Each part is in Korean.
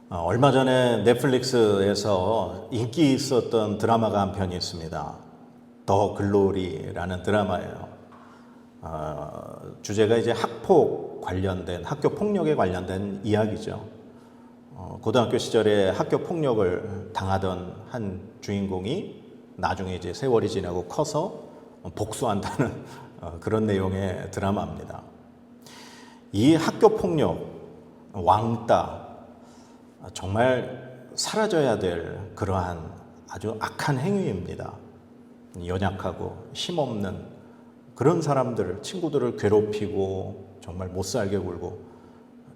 얼마 전에 넷플릭스에서 인기 있었던 드라마가 한 편이 있습니다. 더 글로리라는 드라마예요. 주제가 이제 학폭 관련된, 학교 폭력에 관련된 이야기죠. 고등학교 시절에 학교 폭력을 당하던 한 주인공이 나중에 이제 세월이 지나고 커서 복수한다는 그런 내용의 드라마입니다. 이 학교 폭력, 왕따, 정말 사라져야 될 그러한 아주 악한 행위입니다. 연약하고 힘없는 그런 사람들, 친구들을 괴롭히고 정말 못살게 굴고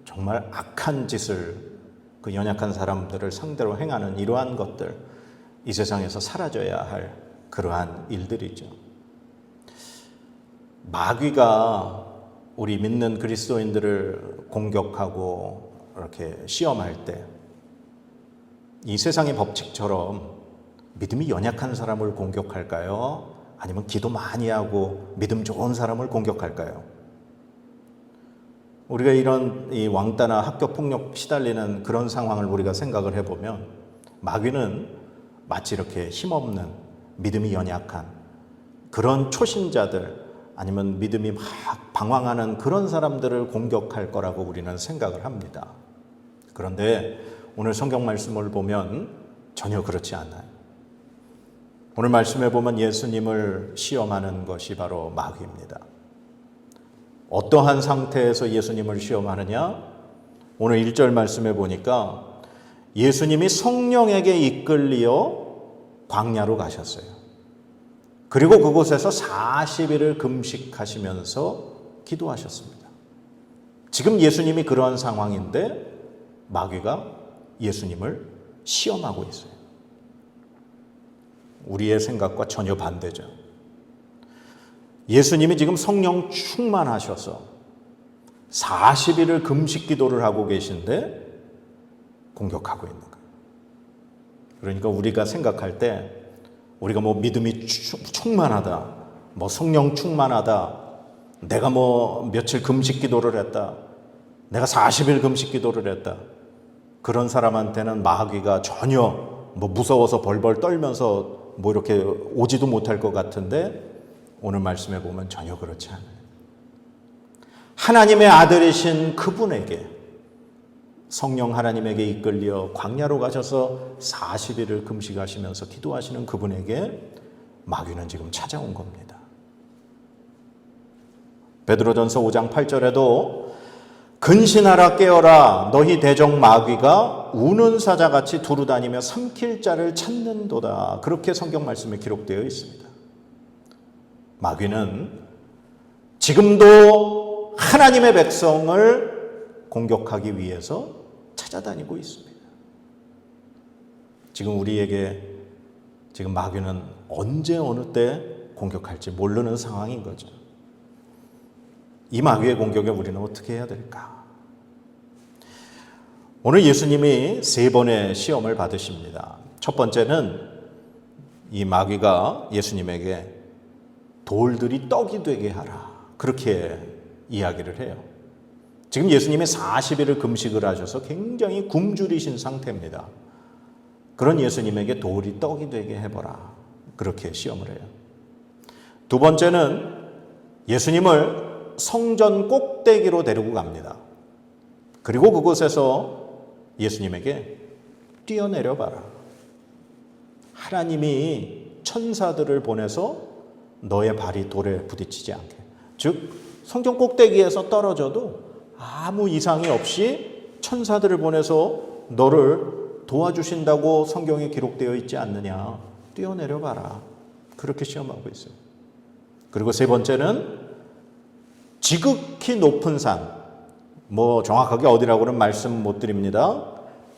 정말 악한 짓을 그 연약한 사람들을 상대로 행하는 이러한 것들, 이 세상에서 사라져야 할 그러한 일들이죠. 마귀가 우리 믿는 그리스도인들을 공격하고 이렇게 시험할 때 이 세상의 법칙처럼 믿음이 연약한 사람을 공격할까요? 아니면 기도 많이 하고 믿음 좋은 사람을 공격할까요? 우리가 이런 이 왕따나 학교 폭력 시달리는 그런 상황을 우리가 생각을 해보면 마귀는 마치 이렇게 힘없는 믿음이 연약한 그런 초신자들 아니면 믿음이 막 방황하는 그런 사람들을 공격할 거라고 우리는 생각을 합니다. 그런데 오늘 성경 말씀을 보면 전혀 그렇지 않아요. 오늘 말씀에 보면 예수님을 시험하는 것이 바로 마귀입니다. 어떠한 상태에서 예수님을 시험하느냐? 오늘 1절 말씀에 보니까 예수님이 성령에게 이끌리어 광야로 가셨어요. 그리고 그곳에서 40일을 금식하시면서 기도하셨습니다. 지금 예수님이 그러한 상황인데 마귀가 예수님을 시험하고 있어요. 우리의 생각과 전혀 반대죠. 예수님이 지금 성령 충만하셔서 40일을 금식 기도를 하고 계신데 공격하고 있는 거예요. 그러니까 우리가 생각할 때 우리가 뭐 믿음이 충만하다, 뭐 성령 충만하다, 내가 뭐 며칠 금식 기도를 했다, 내가 40일 금식 기도를 했다, 그런 사람한테는 마귀가 전혀 뭐 무서워서 벌벌 떨면서 뭐 이렇게 오지도 못할 것 같은데 오늘 말씀에 보면 전혀 그렇지 않아요. 하나님의 아들이신 그분에게, 성령 하나님에게 이끌려 광야로 가셔서 40일을 금식하시면서 기도하시는 그분에게 마귀는 지금 찾아온 겁니다. 베드로전서 5장 8절에도 근신하라 깨어라 너희 대적 마귀가 우는 사자같이 두루다니며 삼킬 자를 찾는도다. 그렇게 성경 말씀에 기록되어 있습니다. 마귀는 지금도 하나님의 백성을 공격하기 위해서 찾아다니고 있습니다. 지금 우리에게 지금 마귀는 언제 어느 때 공격할지 모르는 상황인 거죠. 이 마귀의 공격에 우리는 어떻게 해야 될까? 오늘 예수님이 3번의 시험을 받으십니다. 첫 번째는 이 마귀가 예수님에게 돌들이 떡이 되게 하라, 그렇게 이야기를 해요. 지금 예수님이 40일을 금식을 하셔서 굉장히 굶주리신 상태입니다. 그런 예수님에게 돌이 떡이 되게 해보라, 그렇게 시험을 해요. 두 번째는 예수님을 성전 꼭대기로 데리고 갑니다. 그리고 그곳에서 예수님에게 뛰어내려 봐라. 하나님이 천사들을 보내서 너의 발이 돌에 부딪히지 않게. 즉 성전 꼭대기에서 떨어져도 아무 이상이 없이 천사들을 보내서 너를 도와주신다고 성경에 기록되어 있지 않느냐. 뛰어내려 봐라. 그렇게 시험하고 있어요. 그리고 세 번째는 지극히 높은 산, 뭐 정확하게 어디라고는 말씀 못 드립니다.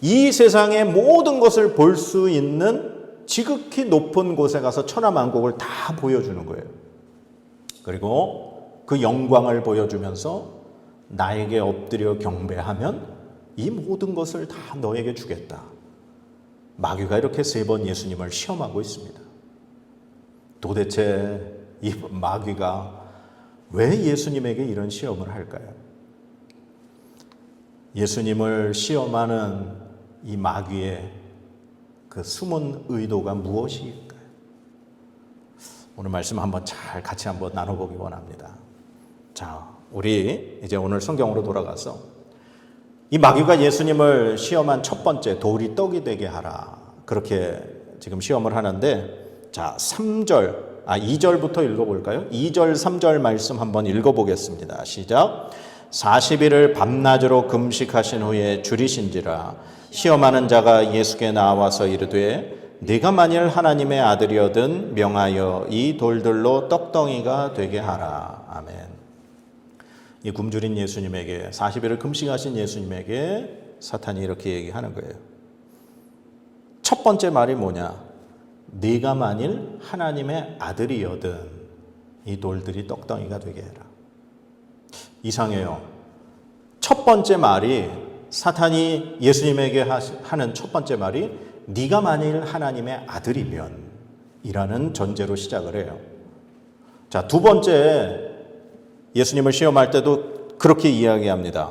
이 세상의 모든 것을 볼 수 있는 지극히 높은 곳에 가서 천하만국을 다 보여주는 거예요. 그리고 그 영광을 보여주면서 나에게 엎드려 경배하면 이 모든 것을 다 너에게 주겠다. 마귀가 이렇게 3번 예수님을 시험하고 있습니다. 도대체 이 마귀가 왜 예수님에게 이런 시험을 할까요? 예수님을 시험하는 이 마귀의 그 숨은 의도가 무엇일까요? 오늘 말씀 한번 잘 같이 한번 나눠보기 원합니다. 자, 우리 이제 오늘 성경으로 돌아가서 이 마귀가 예수님을 시험한 첫 번째 돌이 떡이 되게 하라. 그렇게 지금 시험을 하는데, 자, 2절부터 읽어볼까요? 2절, 3절 말씀 한번 읽어보겠습니다. 시작. 40일을 밤낮으로 금식하신 후에 줄이신지라 시험하는 자가 예수께 나와서 이르되 네가 만일 하나님의 아들이거든 명하여 이 돌들로 떡덩이가 되게 하라. 아멘. 이 굶주린 예수님에게, 40일을 금식하신 예수님에게 사탄이 이렇게 얘기하는 거예요. 첫 번째 말이 뭐냐? 네가 만일 하나님의 아들이거든 이 돌들이 떡덩이가 되게 해라. 이상해요. 첫 번째 말이, 사탄이 예수님에게 하는 첫 번째 말이 네가 만일 하나님의 아들이면 이라는 전제로 시작을 해요. 자, 두 번째, 예수님을 시험할 때도 그렇게 이야기합니다.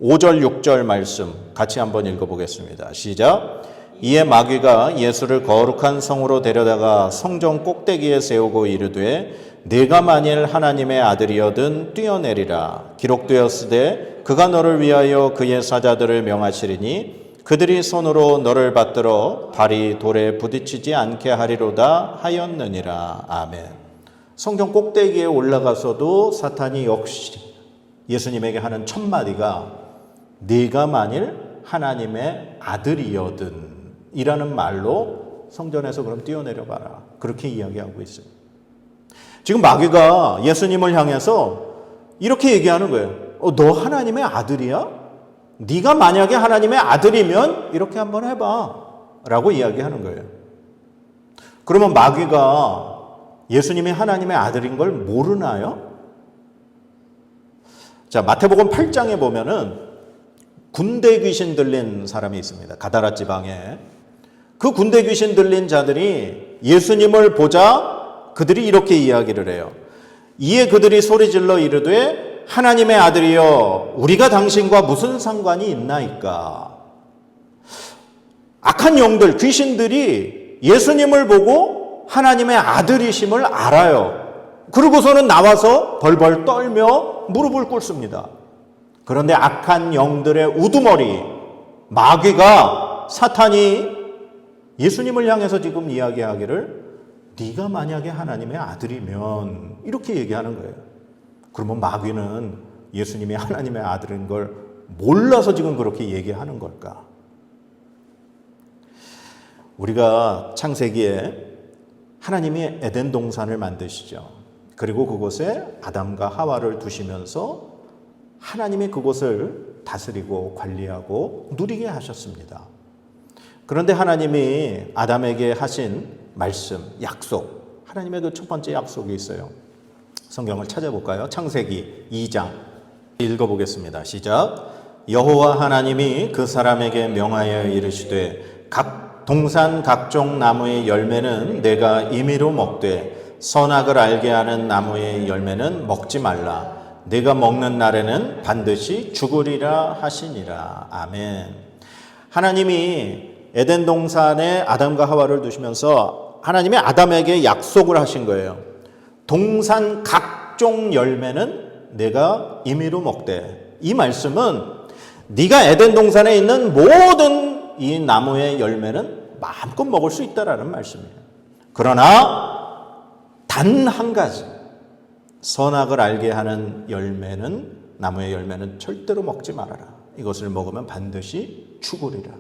5절, 6절 말씀 같이 한번 읽어보겠습니다. 시작. 이에 마귀가 예수를 거룩한 성으로 데려다가 성전 꼭대기에 세우고 이르되 네가 만일 하나님의 아들이거든 뛰어내리라. 기록되었으되 그가 너를 위하여 그의 사자들을 명하시리니 그들이 손으로 너를 받들어 발이 돌에 부딪히지 않게 하리로다 하였느니라. 아멘. 성전 꼭대기에 올라가서도 사탄이 역시 예수님에게 하는 첫 마디가 네가 만일 하나님의 아들이거든 이라는 말로 성전에서 그럼 뛰어내려가라. 그렇게 이야기하고 있어요. 지금 마귀가 예수님을 향해서 이렇게 얘기하는 거예요. 너 하나님의 아들이야? 네가 만약에 하나님의 아들이면 이렇게 한번 해봐 라고 이야기하는 거예요. 그러면 마귀가 예수님이 하나님의 아들인 걸 모르나요? 자, 마태복음 8장에 보면은 군대 귀신 들린 사람이 있습니다. 가다라 지방에. 그 군대 귀신 들린 자들이 예수님을 보자 그들이 이렇게 이야기를 해요. 이에 그들이 소리질러 이르되 하나님의 아들이여 우리가 당신과 무슨 상관이 있나이까. 악한 영들, 귀신들이 예수님을 보고 하나님의 아들이심을 알아요. 그러고서는 나와서 벌벌 떨며 무릎을 꿇습니다. 그런데 악한 영들의 우두머리 마귀가, 사탄이 예수님을 향해서 지금 이야기하기를 네가 만약에 하나님의 아들이면 이렇게 얘기하는 거예요. 그러면 마귀는 예수님이 하나님의 아들인 걸 몰라서 지금 그렇게 얘기하는 걸까? 우리가 창세기에 하나님이 에덴 동산을 만드시죠. 그리고 그곳에 아담과 하와를 두시면서 하나님이 그곳을 다스리고 관리하고 누리게 하셨습니다. 그런데 하나님이 아담에게 하신 말씀, 약속, 하나님의 그 첫 번째 약속이 있어요. 성경을 찾아볼까요? 창세기 2장 읽어보겠습니다. 시작. 여호와 하나님이 그 사람에게 명하여 이르시되 각 동산 각종 나무의 열매는 내가 임의로 먹되 선악을 알게 하는 나무의 열매는 먹지 말라. 내가 먹는 날에는 반드시 죽으리라 하시니라. 아멘. 하나님이 에덴 동산에 아담과 하와를 두시면서 하나님이 아담에게 약속을 하신 거예요. 동산 각종 열매는 내가 임의로 먹되. 이 말씀은 네가 에덴 동산에 있는 모든 이 나무의 열매는 마음껏 먹을 수 있다라는 말씀이에요. 그러나 단 한 가지, 선악을 알게 하는 열매는, 나무의 열매는 절대로 먹지 말아라. 이것을 먹으면 반드시 죽으리라.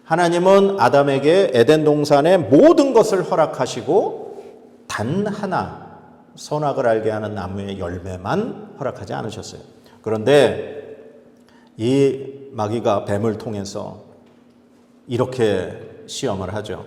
하나님은 아담에게 에덴 동산의 모든 것을 허락하시고 단 하나, 선악을 알게 하는 나무의 열매만 허락하지 않으셨어요. 그런데 이 마귀가 뱀을 통해서 이렇게 시험을 하죠.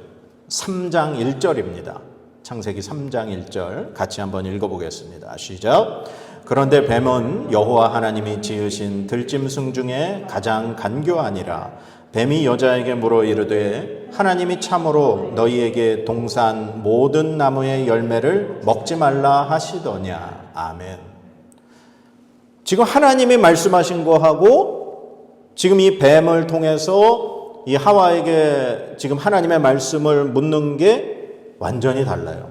3장 1절입니다. 창세기 3장 1절 같이 한번 읽어보겠습니다. 시작. 그런데 뱀은 여호와 하나님이 지으신 들짐승 중에 가장 간교하니라. 뱀이 여자에게 물어 이르되 하나님이 참으로 너희에게 동산 모든 나무의 열매를 먹지 말라 하시더냐. 아멘. 지금 하나님이 말씀하신 거하고 지금 이 뱀을 통해서 이 하와에게 지금 하나님의 말씀을 묻는 게 완전히 달라요.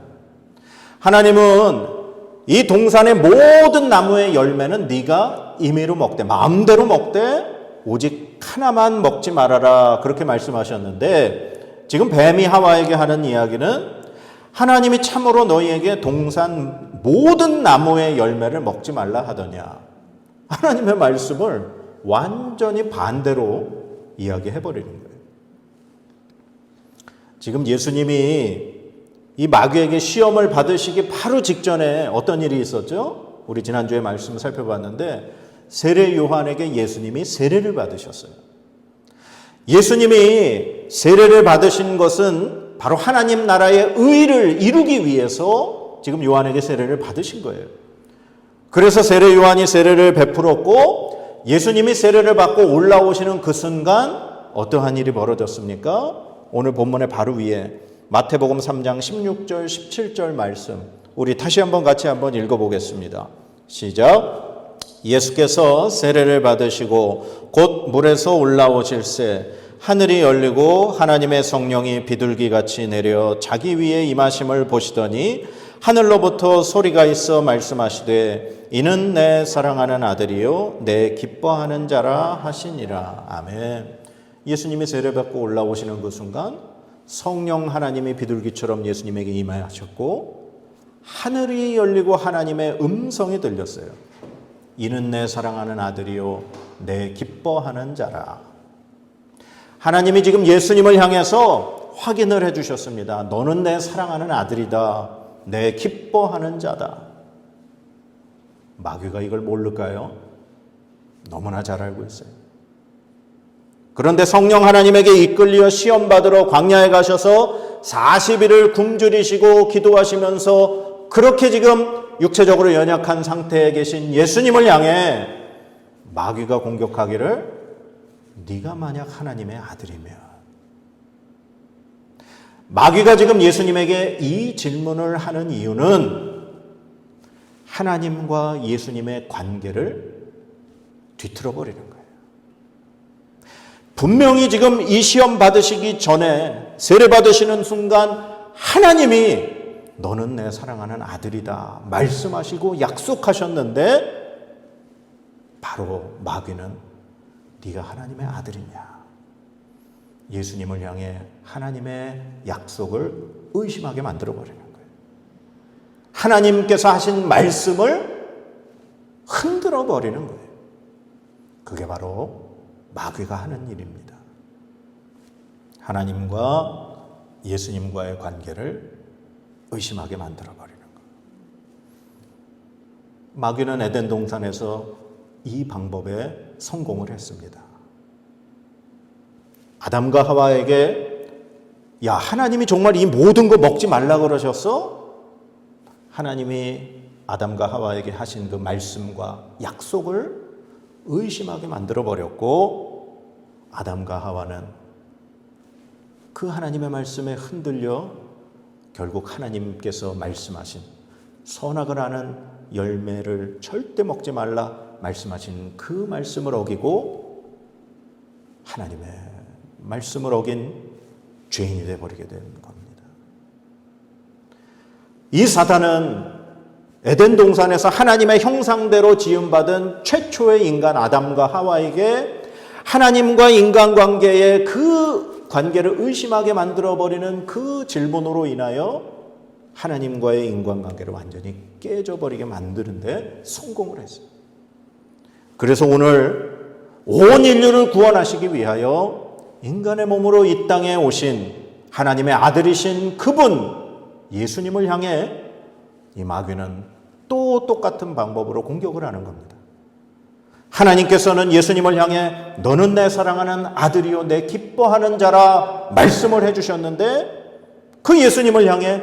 하나님은 이 동산의 모든 나무의 열매는 네가 임의로 먹되 마음대로 먹되 오직 하나만 먹지 말아라 그렇게 말씀하셨는데, 지금 뱀이 하와에게 하는 이야기는 하나님이 참으로 너희에게 동산 모든 나무의 열매를 먹지 말라 하더냐. 하나님의 말씀을 완전히 반대로 이야기해버리는 거예요. 지금 예수님이 이 마귀에게 시험을 받으시기 바로 직전에 어떤 일이 있었죠? 우리 지난주에 말씀 살펴봤는데 세례 요한에게 예수님이 세례를 받으셨어요. 예수님이 세례를 받으신 것은 바로 하나님 나라의 의를 이루기 위해서 지금 요한에게 세례를 받으신 거예요. 그래서 세례 요한이 세례를 베풀었고 예수님이 세례를 받고 올라오시는 그 순간 어떠한 일이 벌어졌습니까? 오늘 본문의 바로 위에 마태복음 3장 16절 17절 말씀, 우리 다시 한번 같이 한번 읽어보겠습니다. 시작. 예수께서 세례를 받으시고 곧 물에서 올라오실새 하늘이 열리고 하나님의 성령이 비둘기같이 내려 자기 위에 임하심을 보시더니 하늘로부터 소리가 있어 말씀하시되 이는 내 사랑하는 아들이요 내 기뻐하는 자라 하시니라. 아멘. 예수님이 세례받고 올라오시는 그 순간 성령 하나님이 비둘기처럼 예수님에게 임하셨고 하늘이 열리고 하나님의 음성이 들렸어요. 이는 내 사랑하는 아들이요 내 기뻐하는 자라. 하나님이 지금 예수님을 향해서 확인을 해주셨습니다. 너는 내 사랑하는 아들이다. 내 기뻐하는 자다. 마귀가 이걸 모를까요? 너무나 잘 알고 있어요. 그런데 성령 하나님에게 이끌려 시험받으러 광야에 가셔서 40일을 굶주리시고 기도하시면서 그렇게 지금 육체적으로 연약한 상태에 계신 예수님을 향해 마귀가 공격하기를 네가 만약 하나님의 아들이면. 마귀가 지금 예수님에게 이 질문을 하는 이유는 하나님과 예수님의 관계를 뒤틀어버리는 거예요. 분명히 지금 이 시험 받으시기 전에 세례 받으시는 순간 하나님이 너는 내 사랑하는 아들이다 말씀하시고 약속하셨는데 바로 마귀는 네가 하나님의 아들이냐. 예수님을 향해 하나님의 약속을 의심하게 만들어버리는 거예요. 하나님께서 하신 말씀을 흔들어버리는 거예요. 그게 바로 마귀가 하는 일입니다. 하나님과 예수님과의 관계를 의심하게 만들어버리는 거예요. 마귀는 에덴 동산에서 이 방법에 성공을 했습니다. 아담과 하와에게 야, 하나님이 정말 이 모든 거 먹지 말라 그러셨어? 하나님이 아담과 하와에게 하신 그 말씀과 약속을 의심하게 만들어버렸고 아담과 하와는 그 하나님의 말씀에 흔들려 결국 하나님께서 말씀하신 선악을 아는 열매를 절대 먹지 말라 말씀하신 그 말씀을 어기고 하나님의 말씀을 어긴 죄인이 되어버리게 된 겁니다. 이 사단은 에덴 동산에서 하나님의 형상대로 지음받은 최초의 인간 아담과 하와에게 하나님과 인간관계의 그 관계를 의심하게 만들어버리는 그 질문으로 인하여 하나님과의 인간관계를 완전히 깨져버리게 만드는데 성공을 했어요. 그래서 오늘 온 인류를 구원하시기 위하여 인간의 몸으로 이 땅에 오신 하나님의 아들이신 그분 예수님을 향해 이 마귀는 또 똑같은 방법으로 공격을 하는 겁니다. 하나님께서는 예수님을 향해 너는 내 사랑하는 아들이요 내 기뻐하는 자라 말씀을 해주셨는데 그 예수님을 향해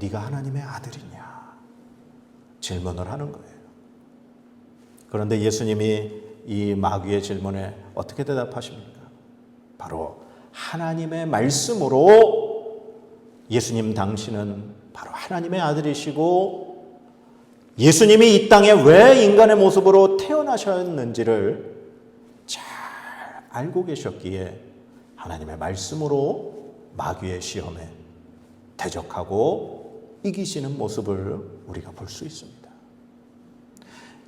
네가 하나님의 아들이냐 질문을 하는 거예요. 그런데 예수님이 이 마귀의 질문에 어떻게 대답하십니까? 바로 하나님의 말씀으로 예수님 당신은 바로 하나님의 아들이시고 예수님이 이 땅에 왜 인간의 모습으로 태어나셨는지를 잘 알고 계셨기에 하나님의 말씀으로 마귀의 시험에 대적하고 이기시는 모습을 우리가 볼 수 있습니다.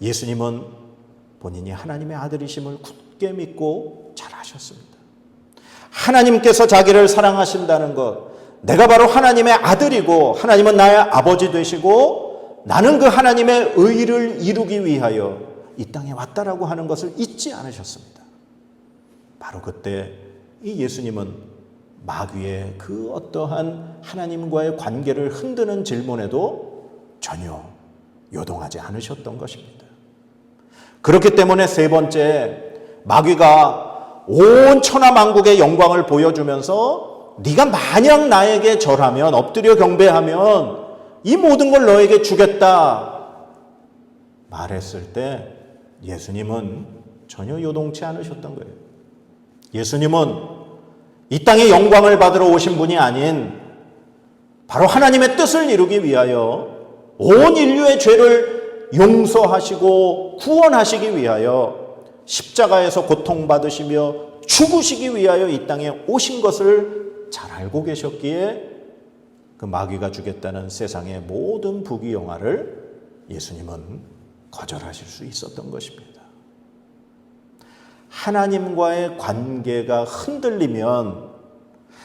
예수님은 본인이 하나님의 아들이심을 굳게 믿고 잘 아셨습니다. 하나님께서 자기를 사랑하신다는 것, 내가 바로 하나님의 아들이고 하나님은 나의 아버지 되시고 나는 그 하나님의 의를 이루기 위하여 이 땅에 왔다라고 하는 것을 잊지 않으셨습니다. 바로 그때 이 예수님은 마귀의 그 어떠한 하나님과의 관계를 흔드는 질문에도 전혀 요동하지 않으셨던 것입니다. 그렇기 때문에 세 번째, 마귀가 온 천하만국의 영광을 보여주면서 네가 만약 나에게 절하면, 엎드려 경배하면 이 모든 걸 너에게 주겠다 말했을 때 예수님은 전혀 요동치 않으셨던 거예요. 예수님은 이 땅에 영광을 받으러 오신 분이 아닌 바로 하나님의 뜻을 이루기 위하여 온 인류의 죄를 용서하시고 구원하시기 위하여 십자가에서 고통받으시며 죽으시기 위하여 이 땅에 오신 것을 잘 알고 계셨기에 그 마귀가 주겠다는 세상의 모든 부귀영화를 예수님은 거절하실 수 있었던 것입니다. 하나님과의 관계가 흔들리면,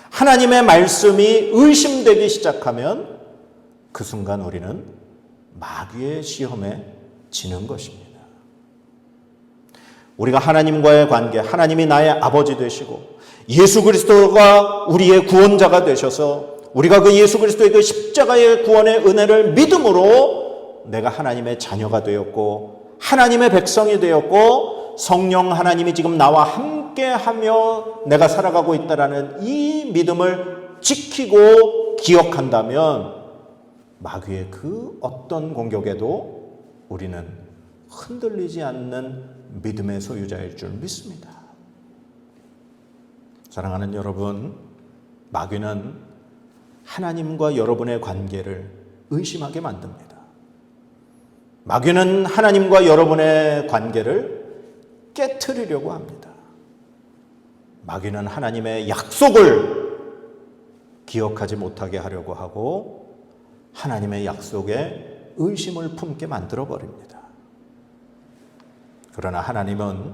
하나님의 말씀이 의심되기 시작하면 그 순간 우리는 마귀의 시험에 지는 것입니다. 우리가 하나님과의 관계, 하나님이 나의 아버지 되시고 예수 그리스도가 우리의 구원자가 되셔서 우리가 그 예수 그리스도의 그 십자가의 구원의 은혜를 믿음으로 내가 하나님의 자녀가 되었고 하나님의 백성이 되었고 성령 하나님이 지금 나와 함께하며 내가 살아가고 있다라는 이 믿음을 지키고 기억한다면 마귀의 그 어떤 공격에도 우리는 흔들리지 않는 믿음의 소유자일 줄 믿습니다. 사랑하는 여러분, 마귀는 하나님과 여러분의 관계를 의심하게 만듭니다. 마귀는 하나님과 여러분의 관계를 깨트리려고 합니다. 마귀는 하나님의 약속을 기억하지 못하게 하려고 하고 하나님의 약속에 의심을 품게 만들어버립니다. 그러나 하나님은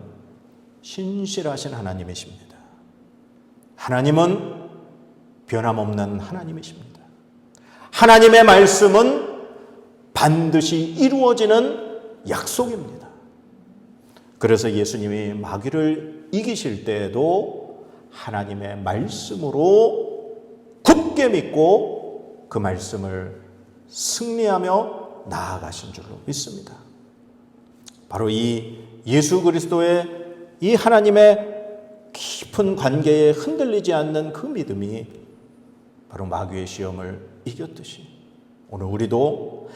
신실하신 하나님이십니다. 하나님은 변함없는 하나님이십니다. 하나님의 말씀은 반드시 이루어지는 약속입니다. 그래서 예수님이 마귀를 이기실 때에도 하나님의 말씀으로 굳게 믿고 그 말씀을 승리하며 나아가신 줄로 믿습니다. 바로 이 예수 그리스도의 이 하나님의 깊은 관계에 흔들리지 않는 그 믿음이 바로 마귀의 시험을 이겼듯이 오늘 우리도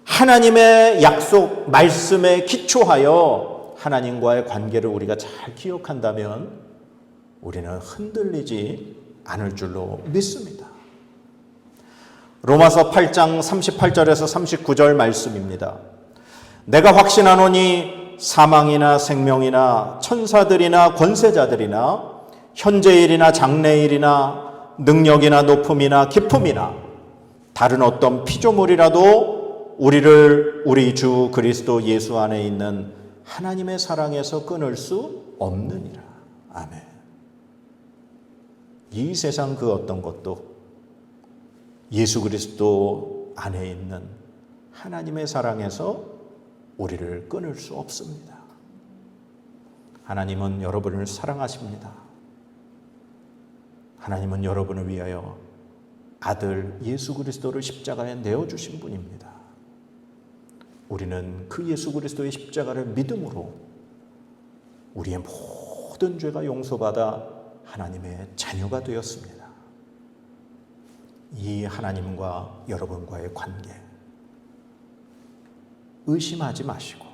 하나님의 약속 말씀에 기초하여 하나님과의 관계를 우리가 잘 기억한다면 우리는 흔들리지 않을 줄로 믿습니다. 로마서 8장 38절에서 39절 말씀입니다. 내가 확신하노니 사망이나 생명이나 천사들이나 권세자들이나 현재일이나 장래일이나 능력이나 높음이나 깊음이나 다른 어떤 피조물이라도 우리를 우리 주 그리스도 예수 안에 있는 하나님의 사랑에서 끊을 수 없느니라. 아멘. 이 세상 그 어떤 것도 예수 그리스도 안에 있는 하나님의 사랑에서 우리를 끊을 수 없습니다. 하나님은 여러분을 사랑하십니다. 하나님은 여러분을 위하여 아들 예수 그리스도를 십자가에 내어주신 분입니다. 우리는 그 예수 그리스도의 십자가를 믿음으로 우리의 모든 죄가 용서받아 하나님의 자녀가 되었습니다. 이 하나님과 여러분과의 관계 의심하지 마시고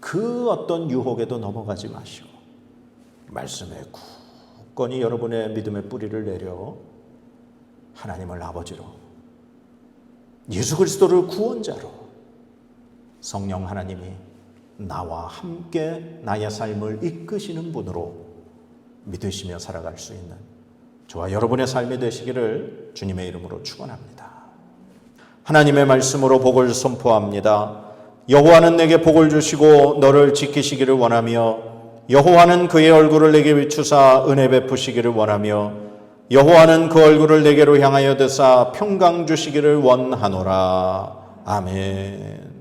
그 어떤 유혹에도 넘어가지 마시고 말씀에 굳건히 여러분의 믿음의 뿌리를 내려 하나님을 아버지로 예수 그리스도를 구원자로 성령 하나님이 나와 함께 나의 삶을 이끄시는 분으로 믿으시며 살아갈 수 있는 저와 여러분의 삶이 되시기를 주님의 이름으로 축원합니다. 하나님의 말씀으로 복을 선포합니다. 여호와는 내게 복을 주시고 너를 지키시기를 원하며 여호와는 그의 얼굴을 내게 비추사 은혜 베푸시기를 원하며 여호와는 그 얼굴을 내게로 향하여 드사 평강 주시기를 원하노라. 아멘.